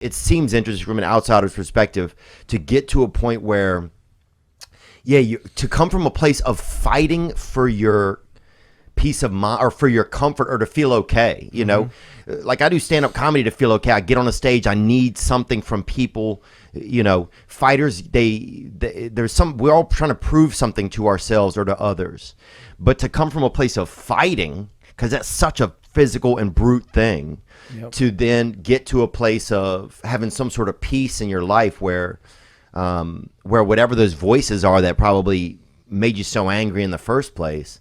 it seems interesting from an outsider's perspective to get to a point where, to come from a place of fighting for your peace of mind or for your comfort or to feel okay, you know, like I do stand-up comedy to feel okay. I get on a stage, I need something from people, you know. Fighters, we're all trying to prove something to ourselves or to others, but to come from a place of fighting, because that's such a physical and brute thing, to then get to a place of having some sort of peace in your life where whatever those voices are that probably made you so angry in the first place,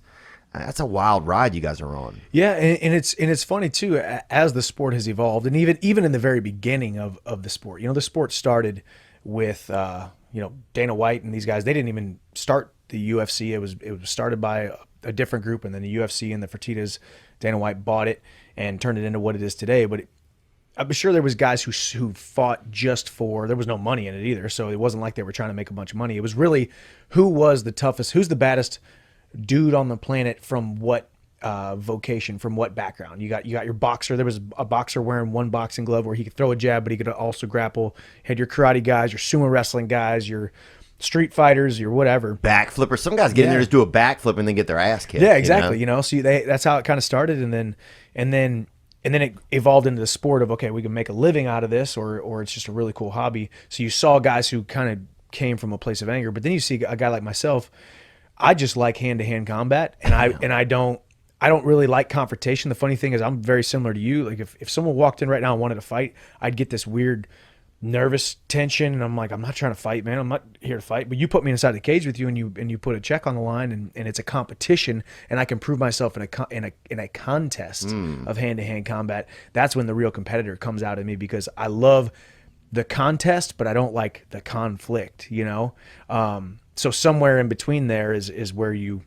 that's a wild ride you guys are on. Yeah, and it's funny too, as the sport has evolved, and even in the very beginning of the sport. You know, the sport started with Dana White and these guys. They didn't even start the UFC. It was started by a different group, and then the UFC and the Fertittas, Dana White bought it and turned it into what it is today. But I'm sure there was guys who fought just for, there was no money in it either, so it wasn't like they were trying to make a bunch of money. It was really who was the toughest, who's the baddest dude on the planet from what vocation, from what background. You got your boxer. There was a boxer wearing one boxing glove where he could throw a jab, but he could also grapple. You had your karate guys, your sumo wrestling guys, your street fighters, your whatever. Backflipper. Some guys get in there, just do a backflip and then get their ass kicked. Yeah, exactly. You know, so that's how it kind of started, and then it evolved into the sport of, okay, we can make a living out of this, or it's just a really cool hobby. So you saw guys who kind of came from a place of anger, but then you see a guy like myself. I just like hand-to-hand combat, and I don't really like confrontation. The funny thing is, I'm very similar to you. Like if someone walked in right now and wanted to fight, I'd get this weird nervous tension, and I'm like, I'm not trying to fight, man. I'm not here to fight. But you put me inside the cage with you, and you put a check on the line, and it's a competition, and I can prove myself in a contest of hand-to-hand combat. That's when the real competitor comes out of me, because I love the contest, but I don't like the conflict. You know. So somewhere in between there is where you.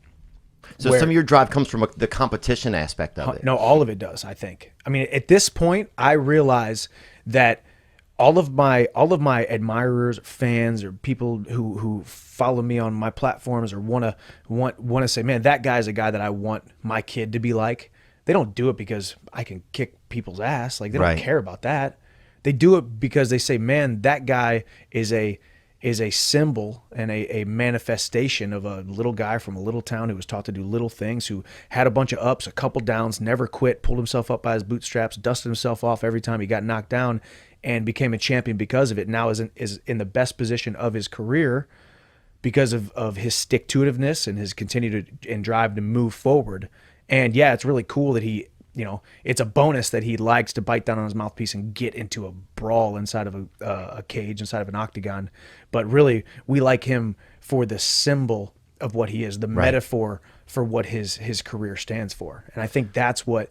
So some of your drive comes from the competition aspect of it. No, all of it does, I think. I mean, at this point, I realize that all of my admirers, fans, or people who follow me on my platforms or want to say, man, that guy's a guy that I want my kid to be like. They don't do it because I can kick people's ass. Like, they don't care about that. They do it because they say, man, that guy is a symbol and a manifestation of a little guy from a little town who was taught to do little things, who had a bunch of ups, a couple downs, never quit, pulled himself up by his bootstraps, dusted himself off every time he got knocked down, and became a champion because of it. Now is in the best position of his career because of his stick-to-itiveness and his continued and drive to move forward. And yeah, it's really cool that he, you know, it's a bonus that he likes to bite down on his mouthpiece and get into a brawl inside of a cage, inside of an octagon. But really, we like him for the symbol of what he is, the metaphor for what his career stands for. And I think that's what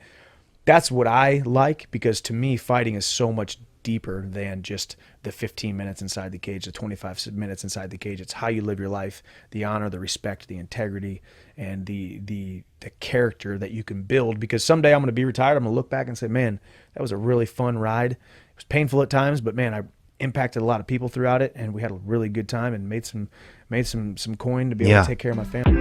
I like, because to me, fighting is so much deeper than just the 15 minutes inside the cage, the 25 minutes inside the cage. It's how you live your life, the honor, the respect, the integrity, and the character that you can build. Because someday I'm going to be retired. I'm going to look back and say, man, that was a really fun ride. It was painful at times, but man, I impacted a lot of people throughout it, and we had a really good time and made some coin to be able to take care of my family.